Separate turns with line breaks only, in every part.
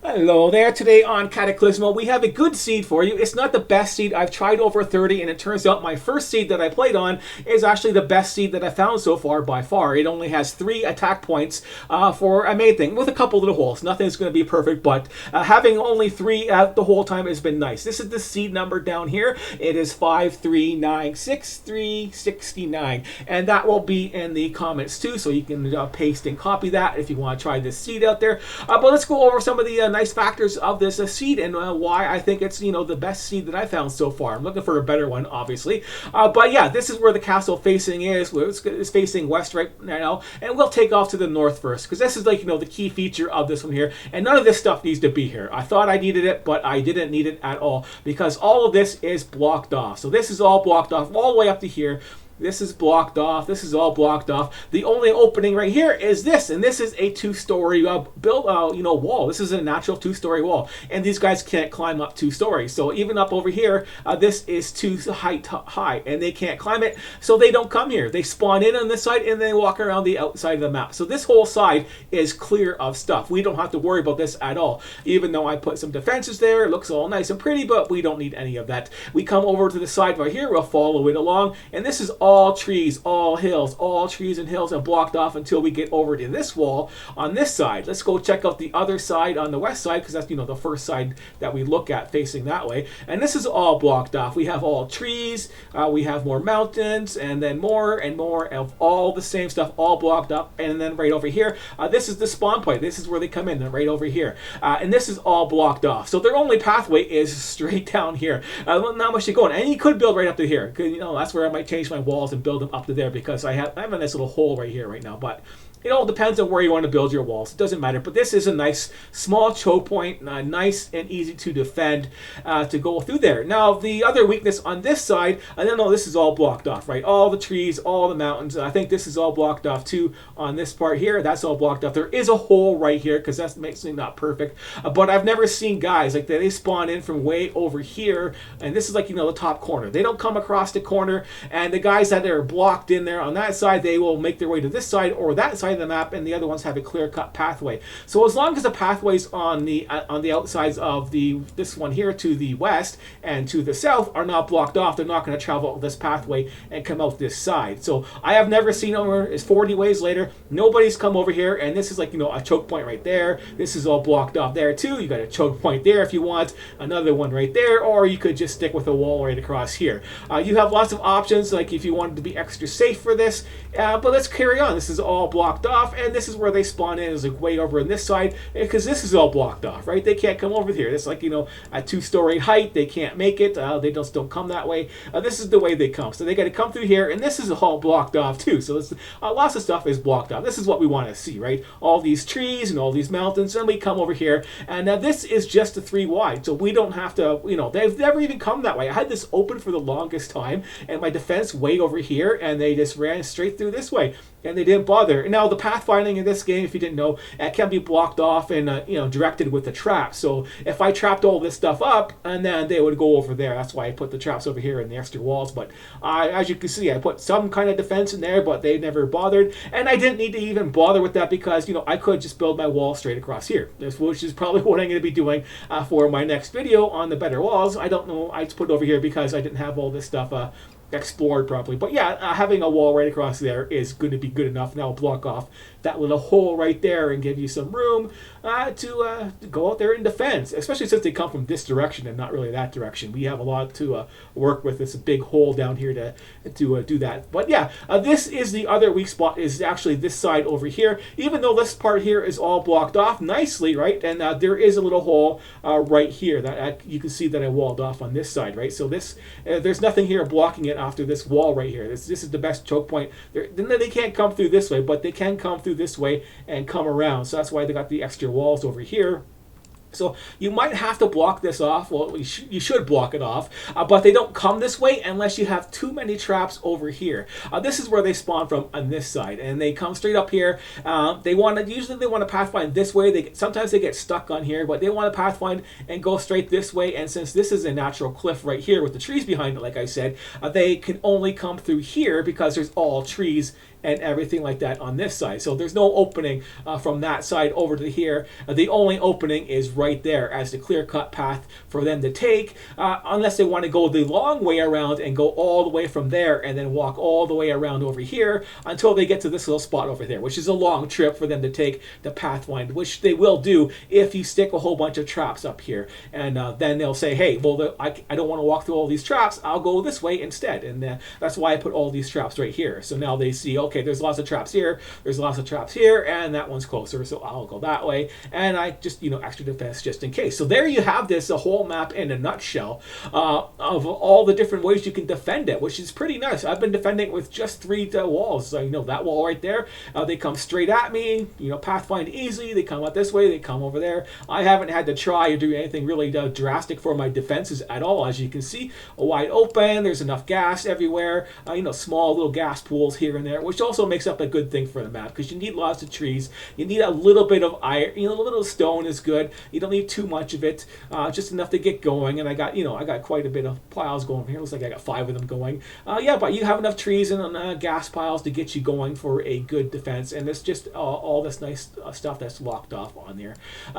Hello there. Today on Cataclismo, we have a good seed for you. It's not the best seed. I've tried over 30, and it turns out my first seed that I played on is actually the best seed that I found so far by far. It only has 3 attack points for a main thing, with a couple little holes. Nothing's going to be perfect, but having only 3 the whole time has been nice. This is the seed number down here. It is 5396369, and that will be in the comments too, so you can paste and copy that if you want to try this seed out there. But let's go over some of the nice factors of this seed and why I think it's the best seed that I found so far. I'm looking for a better one, obviously, but yeah, this is where the castle facing is. It's facing west right now, and we'll take off to the north first because this is like the key feature of this one here, and none of this stuff needs to be here. I thought I needed it, but I didn't need it at all because all of this is blocked off. So this is all blocked off all the way up to here. This is blocked off. This is all blocked off. The only opening right here is this, and this is a 2-story wall. This is a natural 2-story wall, and these guys can't climb up 2 stories. So even up over here, this is too high, and they can't climb it, so they don't come here. They spawn in on this side, and they walk around the outside of the map. So this whole side is clear of stuff. We don't have to worry about this at all. Even though I put some defenses there, it looks all nice and pretty, but we don't need any of that. We come over to the side right here. We'll follow it along, and this is all trees, all hills, all trees and hills, and blocked off until we get over to this wall on this side. Let's go check out the other side on the west side, because that's the first side that we look at facing that way. And this is all blocked off. We have all trees, we have more mountains, and then more and more of all the same stuff, all blocked up. And then right over here, this is the spawn point. This is where they come in, right over here. And this is all blocked off. So their only pathway is straight down here. Not much to go on. And you could build right up to here. That's where I might change my walls and build them up to there, because I have a nice little hole right here right now. But it all depends on where you want to build your walls. It doesn't matter. But this is a nice small choke point, nice and easy to defend to go through there. Now, the other weakness on this side, I don't know, this is all blocked off, right? All the trees, all the mountains. I think this is all blocked off too on this part here. That's all blocked off. There is a hole right here because that makes it not perfect. But I've never seen guys like they spawn in from way over here, and this is like the top corner. They don't come across the corner, and the guys that are blocked in there on that side, they will make their way to this side or that side of the map, and the other ones have a clear-cut pathway. So as long as the pathways on the outsides of this one here to the west and to the south are not blocked off, they're not going to travel this pathway and come out this side. So I have never seen over, it's 40 ways later, nobody's come over here, and this is like a choke point right there. This is all blocked off there too. You got a choke point there if you want, another one right there, or you could just stick with a wall right across here. You have lots of options, like if you wanted to be extra safe for this, but let's carry on. This is all blocked off, and this is where they spawn in, is like way over on this side, because this is all blocked off, right? They can't come over here. It's like a 2-story height. They can't make it. They just don't come that way. This is the way they come, so they got to come through here, and this is all blocked off too. So this, lots of stuff is blocked off. This is what we want to see, right? All these trees and all these mountains, and we come over here, and now this is just a 3 wide, so we don't have to. They've never even come that way. I had this open for the longest time, and my defense way over here, and they just ran straight through this way, and they didn't bother. Now the pathfinding in this game, if you didn't know, it can be blocked off and directed with the traps. So if I trapped all this stuff up, and then they would go over there. That's why I put the traps over here and the extra walls. But as you can see, I put some kind of defense in there, but they never bothered, and I didn't need to even bother with that because I could just build my wall straight across here, which is probably what I'm going to be doing for my next video on the better walls. I don't know. I just put it over here because I didn't have all this stuff explored properly. But yeah, having a wall right across there is going to be good enough. Now block off that little hole right there and give you some room to go out there and defend, especially since they come from this direction and not really that direction. We have a lot to work with. This big hole down here to do that. But yeah, this is the other weak spot, is actually this side over here. Even though this part here is all blocked off nicely, right? And there is a little hole right here that you can see that I walled off on this side, right? So this there's nothing here blocking it after this wall right here. This is the best choke point. They can't come through this way, but they can come through this way and come around. So that's why they got the extra walls over here. So you might have to block this off. Well, you should block it off, but they don't come this way unless you have too many traps over here. This is where they spawn from on this side, and they come straight up here. Usually they want to pathfind this way. Sometimes they get stuck on here, but they want to pathfind and go straight this way. And since this is a natural cliff right here with the trees behind it, like I said, they can only come through here because there's all trees and everything like that on this side. So there's no opening from that side over to here. The only opening is right there as the clear-cut path for them to take, unless they want to go the long way around and go all the way from there and then walk all the way around over here until they get to this little spot over there, which is a long trip for them to take the pathfind, which they will do if you stick a whole bunch of traps up here. And then they'll say, hey, well, I don't want to walk through all these traps. I'll go this way instead. And that's why I put all these traps right here. So now they see, okay, there's lots of traps here, there's lots of traps here, and that one's closer, so I'll go that way. And I just, extra defense just in case. So there you have this, a whole map in a nutshell of all the different ways you can defend it, which is pretty nice. I've been defending it with just 3 walls. So, that wall right there, they come straight at me, pathfind easy, they come out this way, they come over there. I haven't had to try or do anything really drastic for my defenses at all. As you can see, wide open, there's enough gas everywhere, small little gas pools here and there, which also makes up a good thing for the map, because you need lots of trees, you need a little bit of iron, a little stone is good, you don't need too much of it, just enough to get going. And I got quite a bit of piles going here. Looks like I got 5 of them going. Yeah, but you have enough trees and gas piles to get you going for a good defense, and it's just all this nice stuff that's locked off on there.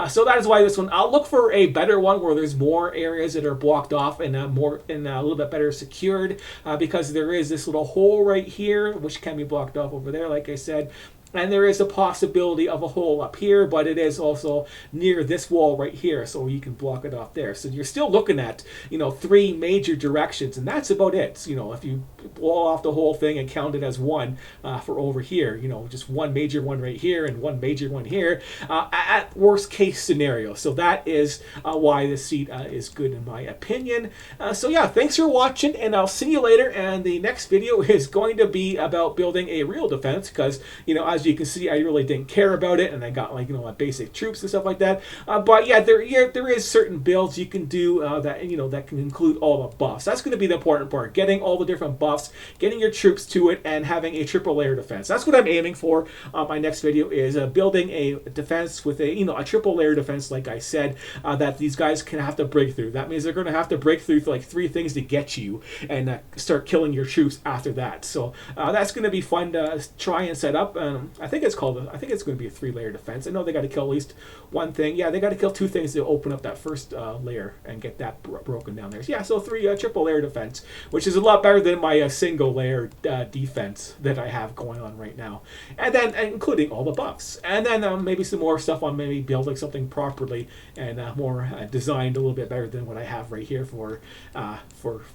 So that is why this one, I'll look for a better one where there's more areas that are blocked off and a little bit better secured, because there is this little hole right here which can be blocked off over there, like I said. And there is a possibility of a hole up here, but it is also near this wall right here, so you can block it off there. So you're still looking at, 3 major directions, and that's about it. If you blow off the whole thing and count it as one for over here, just one major one right here and one major one here, at worst case scenario. So that is why this seat is good in my opinion. So yeah, thanks for watching, and I'll see you later. And the next video is going to be about building a real defense, because, as you can see, I really didn't care about it, and I got my basic troops and stuff like that. But yeah, there is certain builds you can do that can include all the buffs. That's going to be the important part: getting all the different buffs, getting your troops to it, and having a triple layer defense. That's what I'm aiming for. My next video is building a defense with a triple layer defense, like I said, that these guys can have to break through. That means they're going to have to break through like 3 things to get you, and start killing your troops after that. So that's going to be fun to try and set up. I think it's going to be a 3-layer defense. I know they got to kill at least 1 thing. Yeah, they got to kill 2 things to open up that first layer and get that broken down there. So yeah, so 3 triple layer defense, which is a lot better than my single layer defense that I have going on right now. And then including all the buffs. And then maybe some more stuff on maybe building something properly and more designed a little bit better than what I have right here for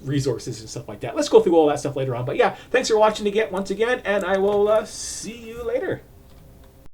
resources and stuff like that. Let's go through all that stuff later on. But yeah, thanks for watching again once again, and I will see you later.